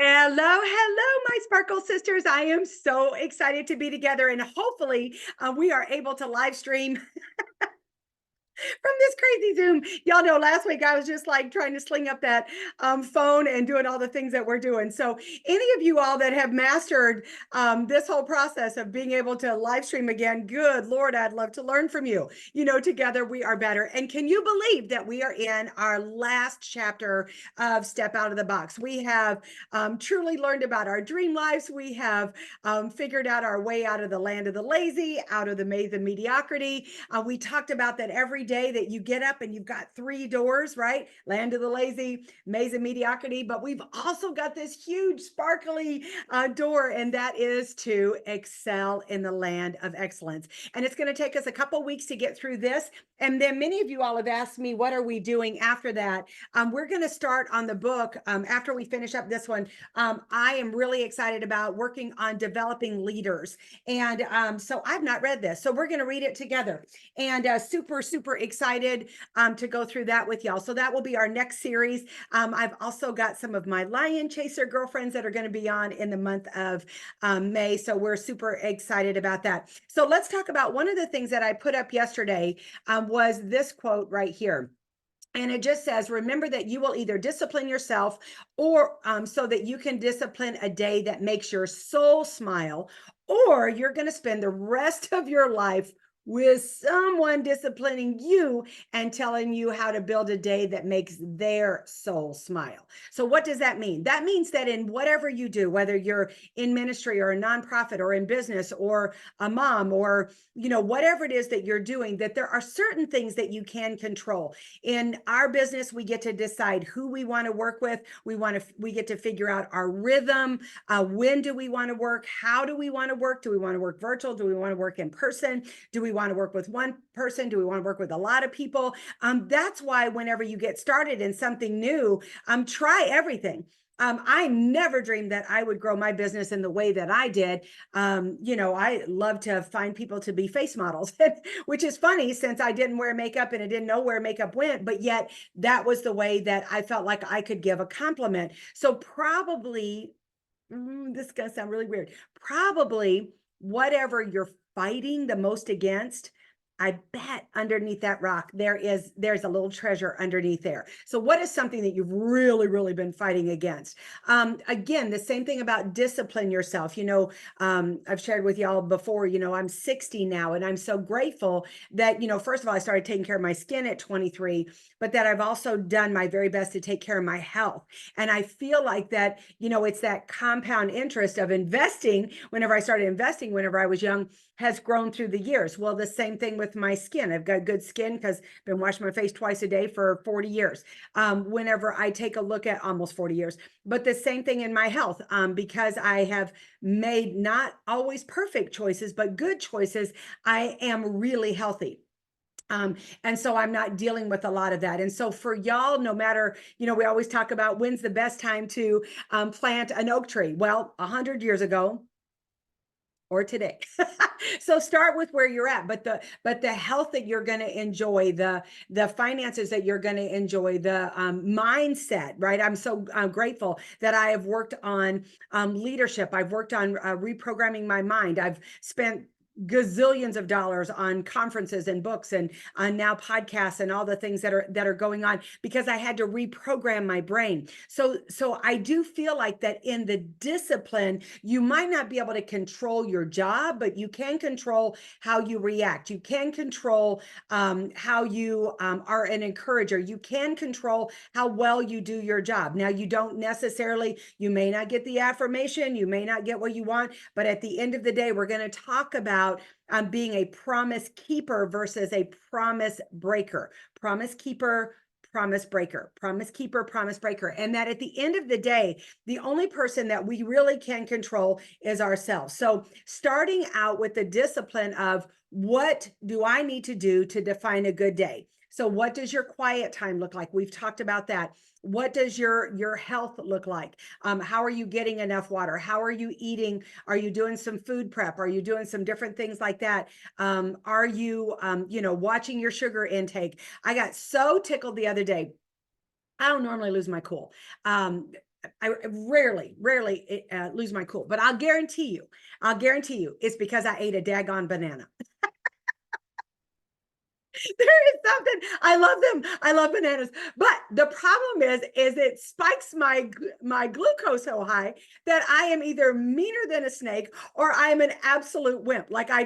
Hello, my sparkle sisters. I am so excited to be together, and hopefully, we are able to live stream from this crazy Zoom. Y'all know last week I was just like trying to sling up that phone and doing all the things that we're doing. So, any of you all that have mastered this whole process of being able to live stream again, good Lord, I'd love to learn from you. Together we are better. And can you believe that we are in our last chapter of Step Out of the Box? We have truly learned about our dream lives. We have figured out our way out of the land of the lazy, out of the maze of mediocrity. We talked about that every day that you get up and you've got three doors, right? Land of the lazy, maze of mediocrity. But we've also got this huge, sparkly door, and that is to excel in the land of excellence. And it's going to take us a couple weeks to get through this. And then many of you all have asked me, what are we doing after that? We're going to start on the book after we finish up this one. I am really excited about working on developing leaders. And so I've not read this. So we're going to read it together. And super excited to go through that with y'all. So that will be our next series. I've also got some of my Lion Chaser girlfriends that are going to be on in the month of May. So we're super excited about that. So let's talk about one of the things that I put up yesterday was this quote right here. And it just says, remember that you will either discipline yourself or so that you can discipline a day that makes your soul smile, or you're going to spend the rest of your life with someone disciplining you and telling you how to build a day that makes their soul smile. So what does that mean? That means that in whatever you do, whether you're in ministry or a nonprofit or in business or a mom or whatever it is that you're doing, that there are certain things that you can control. In our business, we get to decide who we want to work with. We get to figure out our rhythm. When do we want to work? How do we want to work? Do we want to work virtual? Do we want to work in person? Do we want to work with one person? Do we want to work with a lot of people? That's why whenever you get started in something new, try everything. I never dreamed that I would grow my business in the way that I did. I love to find people to be face models, which is funny since I didn't wear makeup and I didn't know where makeup went, but yet that was the way that I felt like I could give a compliment. So probably, this is going to sound really weird, probably whatever you're fighting the most against, I bet underneath that rock there's a little treasure underneath there. So what is something that you've really been fighting against? Again, the same thing about discipline yourself. I've shared with y'all before, I'm 60 now, and I'm so grateful that, first of all, I started taking care of my skin at 23, but that I've also done my very best to take care of my health. And I feel like that, it's that compound interest of investing. Whenever I started investing, whenever I was young, has grown through the years. Well, the same thing with my skin. I've got good skin because I've been washing my face twice a day for 40 years. Whenever I take a look at almost 40 years, but the same thing in my health, because I have made not always perfect choices, but good choices, I am really healthy. And so I'm not dealing with a lot of that. And so for y'all, no matter, we always talk about when's the best time to plant an oak tree. Well, 100 years ago, or today. So start with where you're at, but the health that you're going to enjoy, the finances that you're going to enjoy, the mindset, right? I'm so grateful that I have worked on leadership. I've worked on reprogramming my mind. I've spent gazillions of dollars on conferences and books and on now podcasts and all the things that are going on because I had to reprogram my brain. So I do feel like that in the discipline, you might not be able to control your job, but you can control how you react. You can control how you are an encourager. You can control how well you do your job. Now, you may not get the affirmation, you may not get what you want, but at the end of the day, we're going to talk about being a promise keeper versus a promise breaker. Promise keeper, promise breaker, promise keeper, promise breaker. And that at the end of the day, the only person that we really can control is ourselves. So starting out with the discipline of what do I need to do to define a good day? So what does your quiet time look like? We've talked about that. What does your health look like? How are you getting enough water? How are you eating? Are you doing some food prep? Are you doing some different things like that? Are you, watching your sugar intake? I got so tickled the other day. I don't normally lose my cool. I rarely lose my cool, but I'll guarantee you it's because I ate a daggone banana. There is something. I love them. I love bananas. But the problem is it spikes my glucose so high that I am either meaner than a snake or I am an absolute wimp. Like I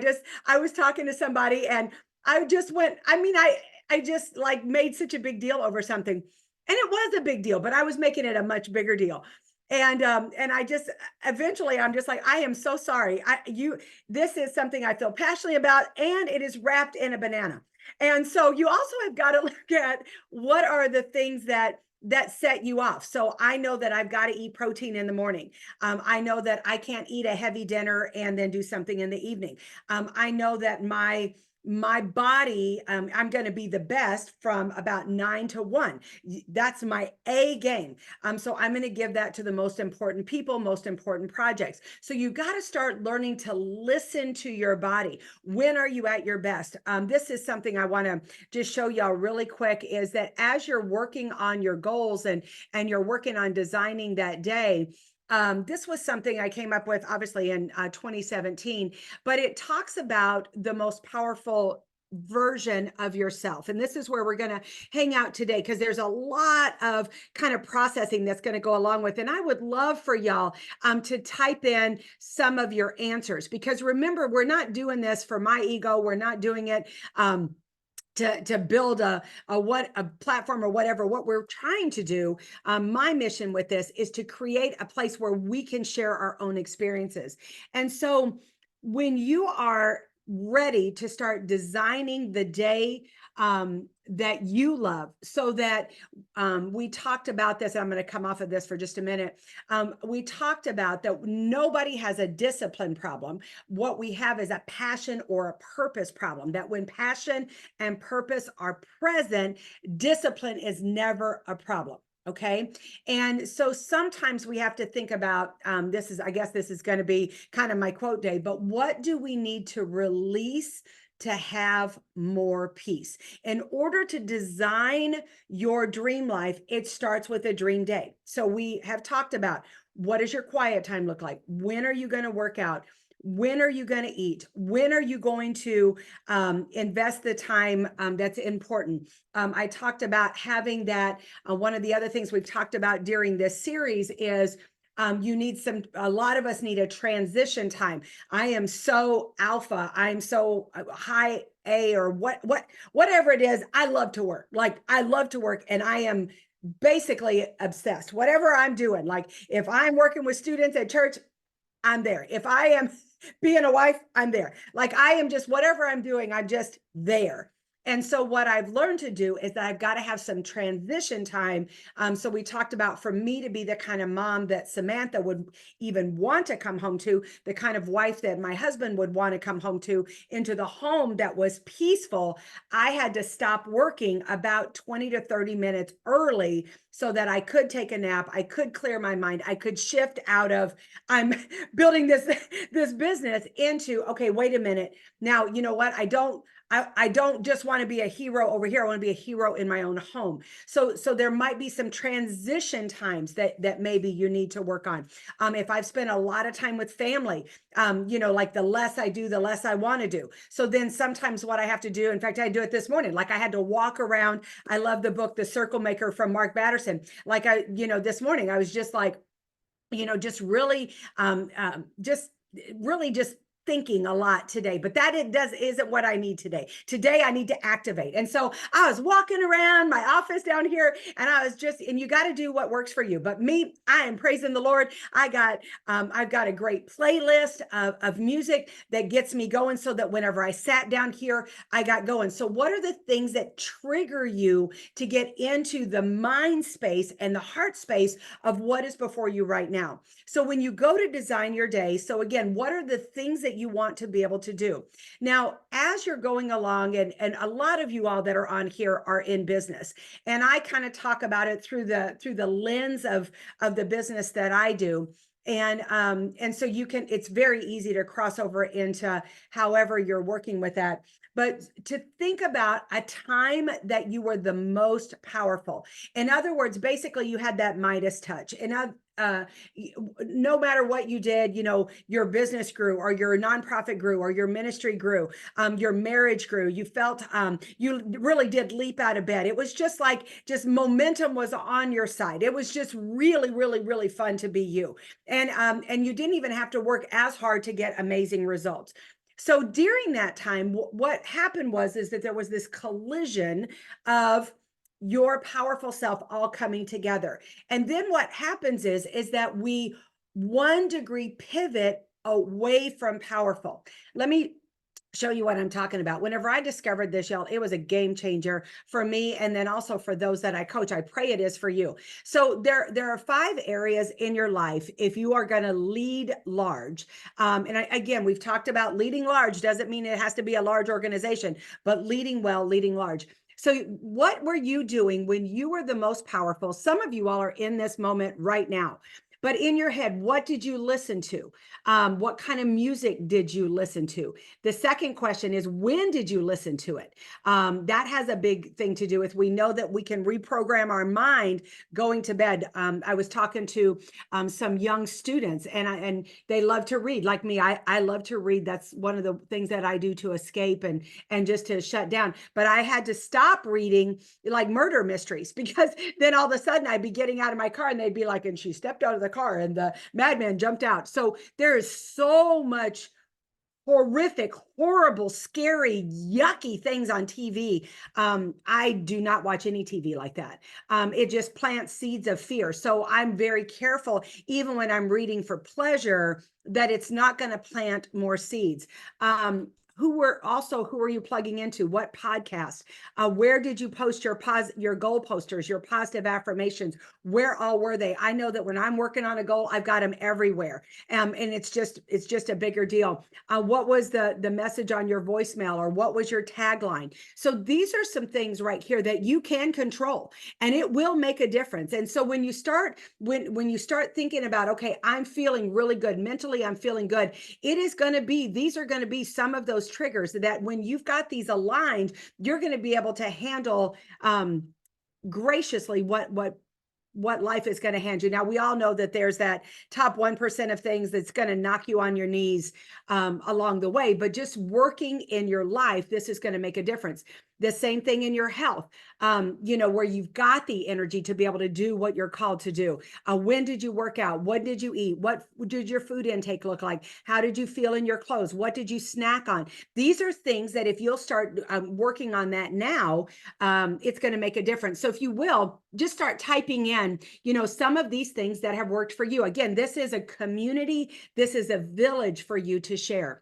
was talking to somebody and I just went, I just like made such a big deal over something. And it was a big deal, but I was making it a much bigger deal. And I just eventually I'm just like, I am so sorry. This is something I feel passionately about, and it is wrapped in a banana. And so you also have got to look at what are the things that set you off. So I know that I've got to eat protein in the morning. I know that I can't eat a heavy dinner and then do something in the evening. I know that my body, I'm going to be the best from about 9 to 1. That's my A game. So I'm going to give that to the most important people, most important projects. So you got to start learning to listen to your body. When are you at your best? This is something I want to just show y'all really quick, is that as you're working on your goals and you're working on designing that day, this was something I came up with obviously in 2017, but it talks about the most powerful version of yourself. And this is where we're going to hang out today, because there's a lot of kind of processing that's going to go along with. And I would love for y'all to type in some of your answers, because remember, we're not doing this for my ego. We're not doing it to build a platform or whatever. What we're trying to do, my mission with this is to create a place where we can share our own experiences. And so when you are ready to start designing the day that you love, so that we talked about this, I'm going to come off of this for just a minute. We talked about that nobody has a discipline problem. What we have is a passion or a purpose problem, that when passion and purpose are present, discipline is never a problem. Okay. And so sometimes we have to think about I guess this is going to be kind of my quote day, but what do we need to release to have more peace? In order to design your dream life, it starts with a dream day. So we have talked about, what does your quiet time look like? When are you going to work out? When are you going to eat? When are you going to invest the time that's important? I talked about having that. One of the other things we've talked about during this series is a lot of us need a transition time. I am so alpha. I'm so high A, or whatever it is. I love to work. Like, I love to work, and I am basically obsessed. Whatever I'm doing, like if I'm working with students at church, I'm there. If I am being a wife, I'm there. Like, I am just, whatever I'm doing, I'm just there. And so what I've learned to do is that I've got to have some transition time. So we talked about, for me to be the kind of mom that Samantha would even want to come home to, the kind of wife that my husband would want to come home to, into the home that was peaceful, I had to stop working about 20 to 30 minutes early so that I could take a nap. I could clear my mind. I could shift out of, I'm building this business, into, okay, wait a minute. Now, you know what? I don't just want to be a hero over here. I want to be a hero in my own home. So there might be some transition times that maybe you need to work on. If I've spent a lot of time with family, like the less I do, the less I want to do. So then sometimes what I have to do, in fact, I do it this morning. Like, I had to walk around. I love the book, The Circle Maker, from Mark Batterson. Like, this morning I was just like, just really, just thinking a lot today, but that isn't what I need today. Today I need to activate. And so I was walking around my office down here, and and you got to do what works for you. But me, I am praising the Lord. I've got a great playlist of music that gets me going, so that whenever I sat down here, I got going. So what are the things that trigger you to get into the mind space and the heart space of what is before you right now? So when you go to design your day, so again, what are the things that you want to be able to do? Now, as you're going along, and a lot of you all that are on here are in business, and I kind of talk about it through the lens of the business that I do. And so it's very easy to cross over into however you're working with that. But to think about a time that you were the most powerful. In other words, basically you had that Midas touch. Uh, no matter what you did, your business grew, or your nonprofit grew, or your ministry grew, your marriage grew. You felt you really did leap out of bed. It was just momentum was on your side. It was just really, really, really fun to be you. And you didn't even have to work as hard to get amazing results. So during that time, what happened is that there was this collision of your powerful self all coming together. And then what happens is that we 1 degree pivot away from powerful. Let me show you what I'm talking about. Whenever I discovered this, y'all, it was a game changer for me, and then also for those that I coach. I pray it is for you. So there are 5 areas in your life if you are going to lead large. Again, we've talked about leading large doesn't mean it has to be a large organization, but leading well, leading large. So what were you doing when you were the most powerful? Some of you all are in this moment right now. But in your head, what did you listen to? What kind of music did you listen to? The second question is, when did you listen to it? That has a big thing to do with, we know that we can reprogram our mind going to bed. I was talking to some young students, and they love to read like me. I love to read. That's one of the things that I do to escape and just to shut down. But I had to stop reading like murder mysteries, because then all of a sudden I'd be getting out of my car and they'd be like, and she stepped out of the car and the madman jumped out. So there is so much horrific, horrible, scary, yucky things on TV. I do not watch any TV like that. It just plants seeds of fear. So I'm very careful, even when I'm reading for pleasure, that it's not going to plant more seeds. Who are you plugging into? What podcast? Where did you post your goal posters, your positive affirmations? Where all were they? I know that when I'm working on a goal, I've got them everywhere. And it's just a bigger deal. What was the message on your voicemail, or what was your tagline? So these are some things right here that you can control, and it will make a difference. And so when you start thinking about, okay, I'm feeling really good mentally, I'm feeling good, these are going to be some of those triggers that when you've got these aligned, you're going to be able to handle graciously what life is going to hand you. Now, we all know that there's that top 1% of things that's going to knock you on your knees along the way, but just working in your life, this is going to make a difference. The same thing in your health, where you've got the energy to be able to do what you're called to do. When did you work out? What did you eat? What did your food intake look like? How did you feel in your clothes? What did you snack on? These are things that if you'll start working on that now, it's going to make a difference. So if you will, just start typing in, some of these things that have worked for you. Again, this is a community. This is a village for you to share.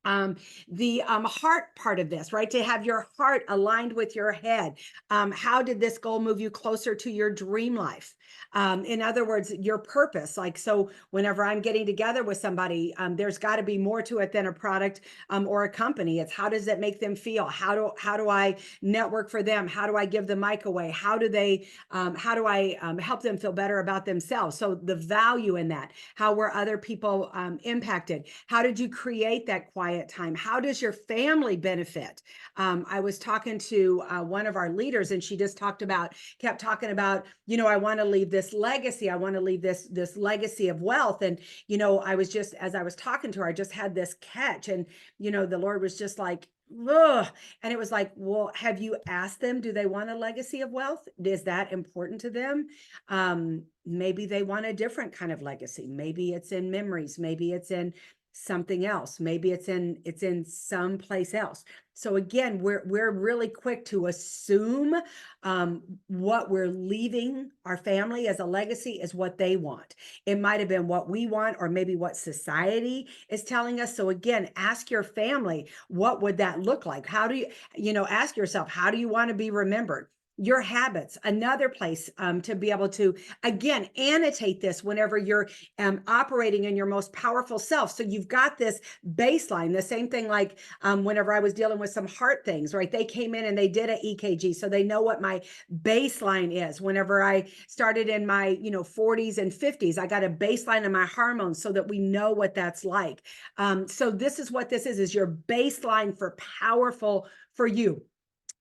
The heart part of this, right? To have your heart aligned with your head. How did this goal move you closer to your dream life? In other words, your purpose. So whenever I'm getting together with somebody, there's got to be more to it than a product or a company. It's how does it make them feel? How do I network for them? How do I give the mic away? How do I help them feel better about themselves? So the value in that. How were other people impacted? How did you create that quiet time? How does your family benefit? I was talking to one of our leaders, and she just kept talking about, I want to leave this legacy. I want to leave this legacy of wealth. And, as I was talking to her, I just had this catch, and, the Lord was just like, ugh. And it was like, well, have you asked them, do they want a legacy of wealth? Is that important to them? Maybe they want a different kind of legacy. Maybe it's in memories. Maybe it's in something else. Maybe it's in some place else. So again, we're really quick to assume what we're leaving our family as a legacy is what they want. It might have been what we want, or maybe what society is telling us. So again, ask your family, what would that look like? How do you, ask yourself, how do you want to be remembered? Your habits, another place to be able to, again, annotate this whenever you're operating in your most powerful self. So you've got this baseline, the same thing like whenever I was dealing with some heart things, right? They came in and they did an EKG, so they know what my baseline is. Whenever I started in my 40s and 50s, I got a baseline of my hormones so that we know what that's like. So this is what this is your baseline for powerful for you,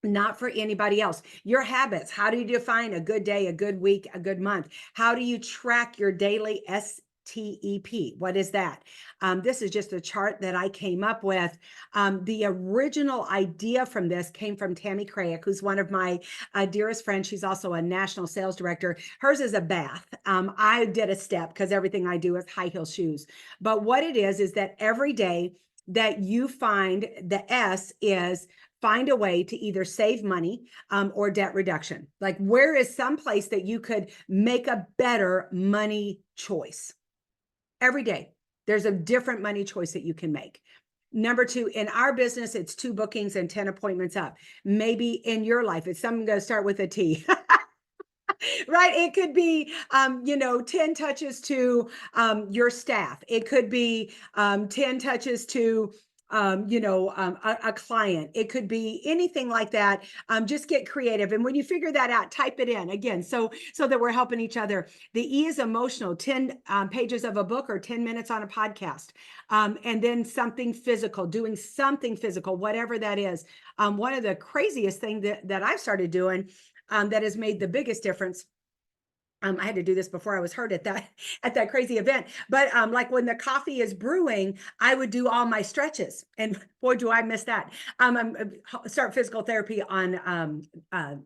not for anybody else. Your habits. How do you define a good day, a good week, a good month? How do you track your daily STEP? What is that? This is just a chart that I came up with. The original idea from this came from Tammy Craik, who's one of my dearest friends. She's also a national sales director. Hers is a bath. I did a step because everything I do is high heel shoes. But what it is that every day that you find the S is find a way to either save money or debt reduction. Like, where is some place that you could make a better money choice? Every day, there's a different money choice that you can make. Number two, in our business, it's 2 bookings and 10 appointments up. Maybe in your life, it's something going to start with a T. Right? It could be, 10 touches to your staff. It could be 10 touches to a client. It could be anything like that. Just get creative. And when you figure that out, type it in again, so that we're helping each other. The E is emotional, 10 pages of a book or 10 minutes on a podcast. And then something physical, doing something physical, whatever that is. One of the craziest things that I've started doing that has made the biggest difference. I had to do this before I was hurt at that crazy event. But like when the coffee is brewing, I would do all my stretches, and boy, do I miss that. I'm start physical therapy on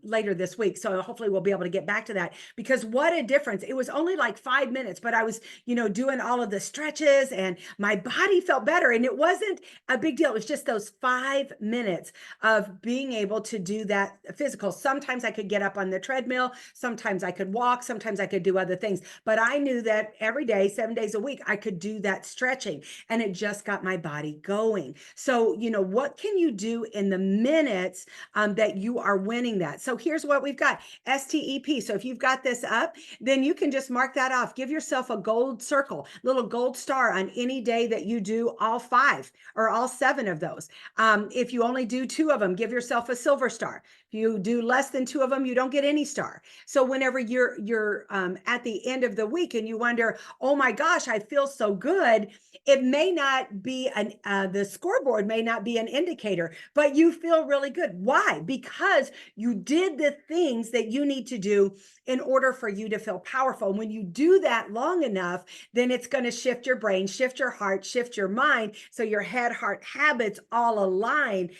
later this week, so hopefully we'll be able to get back to that, because what a difference! It was only like 5 minutes, but I was doing all of the stretches, and my body felt better, and it wasn't a big deal. It was just those 5 minutes of being able to do that physical. Sometimes I could get up on the treadmill, sometimes I could walk, sometimes I could do other things, but I knew that every day, 7 days a week, I could do that stretching, and it just got my body going. So, what can you do in the minutes that you are winning that? So here's what we've got, STEP. So if you've got this up, then you can just mark that off. Give yourself a gold circle, little gold star on any day that you do all 5 or all 7 of those. If you only do 2 of them, give yourself a silver star. If you do less than 2 of them, you don't get any star. So whenever you're at the end of the week and you wonder, oh my gosh, I feel so good, it may not be the scoreboard may not be an indicator, but you feel really good. Why? Because you did the things that you need to do in order for you to feel powerful. And when you do that long enough, then it's going to shift your brain, shift your heart, shift your mind. So your head, heart, habits all align.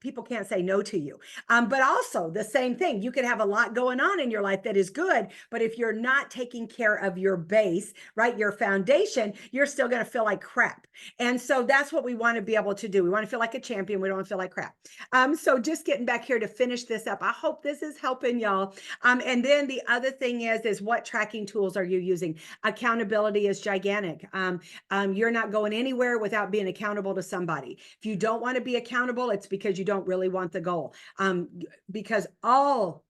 People can't say no to you. But also the same thing, you could have a lot going on in your life that is good, but if you're not taking care of your base, right, your foundation, you're still going to feel like crap. And so that's what we want to be able to do. We want to feel like a champion. We don't want to feel like crap. So just getting back here to finish this up. I hope this is helping y'all. And then the other thing is what tracking tools are you using? Accountability is gigantic. You're not going anywhere without being accountable to somebody. If you don't want to be accountable, it's because you don't really want the goal. Because all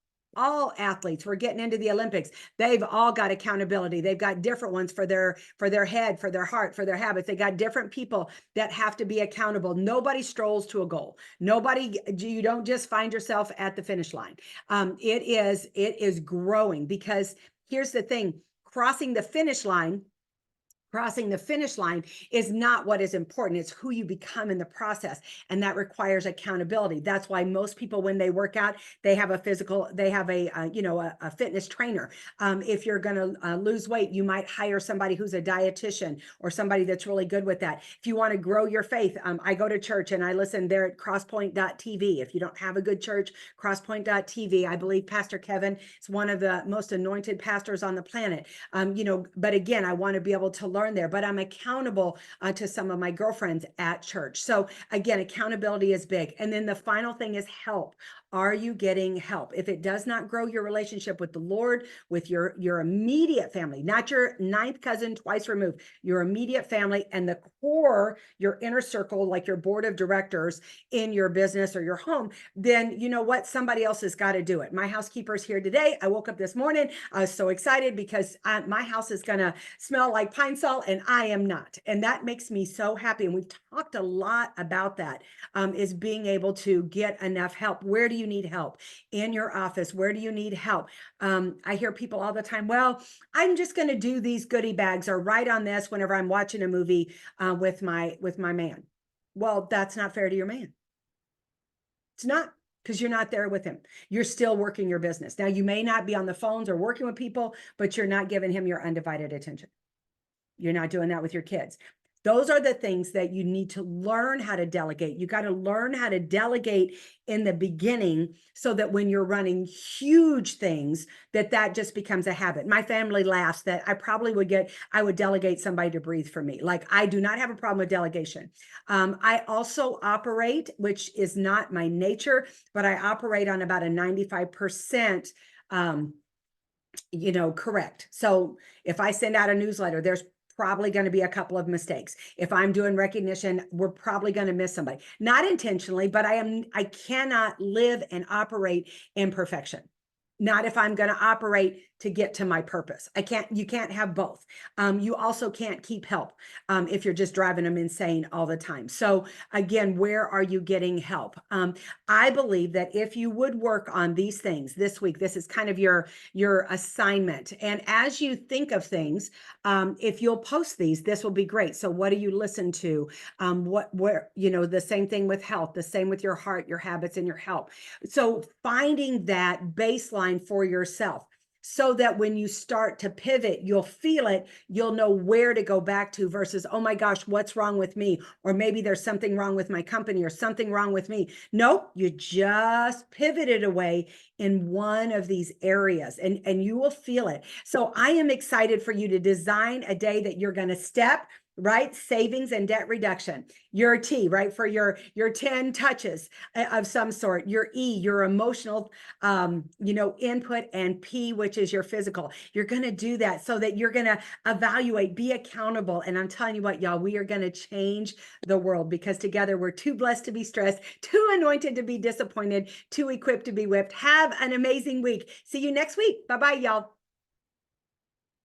athletes, we're getting into the Olympics, they've all got accountability. They've got different ones for their head, for their heart, for their habits. They got different people that have to be accountable. Nobody strolls to a goal. You don't just find yourself at the finish line. It is growing, because here's the thing, crossing the finish line is not what is important. It's who you become in the process. And that requires accountability. That's why most people, when they work out, they have a fitness trainer. If you're going to lose weight, you might hire somebody who's a dietitian or somebody that's really good with that. If you want to grow your faith, I go to church and I listen there at crosspoint.tv. If you don't have a good church, crosspoint.tv. I believe Pastor Kevin is one of the most anointed pastors on the planet. But again, I want to be able to learn there, but I'm accountable to some of my girlfriends at church. So again, accountability is big. And then the final thing is help. Are you getting help? If it does not grow your relationship with the Lord, with your immediate family, not your ninth cousin twice removed, your immediate family and the core, your inner circle, like your board of directors in your business or your home, then you know what? Somebody else has got to do it. My housekeeper's here today. I woke up this morning. I was so excited because my house is going to smell like pine sol, and I am not. And that makes me so happy. And we've talked a lot about that, is being able to get enough help. Where do you need help? In your office, where do you need help? I hear people all the time, well, I'm just going to do these goodie bags or write on this whenever I'm watching a movie with my man. Well, that's not fair to your man. It's not, because you're not there with him. You're still working your business. Now, you may not be on the phones or working with people, but you're not giving him your undivided attention. You're not doing that with your kids. Those are the things that you need to learn how to delegate. You got to learn how to delegate in the beginning so that when you're running huge things, that just becomes a habit. My family laughs that I would delegate somebody to breathe for me. Like, I do not have a problem with delegation. I also operate, which is not my nature, but I operate on about a 95%, correct. So if I send out a newsletter, there's probably going to be a couple of mistakes. If I'm doing recognition, we're probably going to miss somebody. Not intentionally, but I cannot live and operate in perfection. Not if I'm going to operate to get to my purpose. You can't have both. You also can't keep help if you're just driving them insane all the time. So again, where are you getting help? I believe that if you would work on these things this week, this is kind of your assignment. And as you think of things, if you'll post these, this will be great. So what do you listen to? The same thing with health, the same with your heart, your habits, and your help. So finding that baseline for yourself, so that when you start to pivot, you'll feel it, you'll know where to go back to versus, oh my gosh, what's wrong with me? Or maybe there's something wrong with my company or something wrong with me. Nope, you just pivoted away in one of these areas and you will feel it. So I am excited for you to design a day that you're going to step right? Savings and debt reduction. Your T, right? For your 10 touches of some sort. Your E, your emotional, input, and P, which is your physical. You're going to do that so that you're going to evaluate, be accountable. And I'm telling you what, y'all, we are going to change the world because together we're too blessed to be stressed, too anointed to be disappointed, too equipped to be whipped. Have an amazing week. See you next week. Bye-bye, y'all.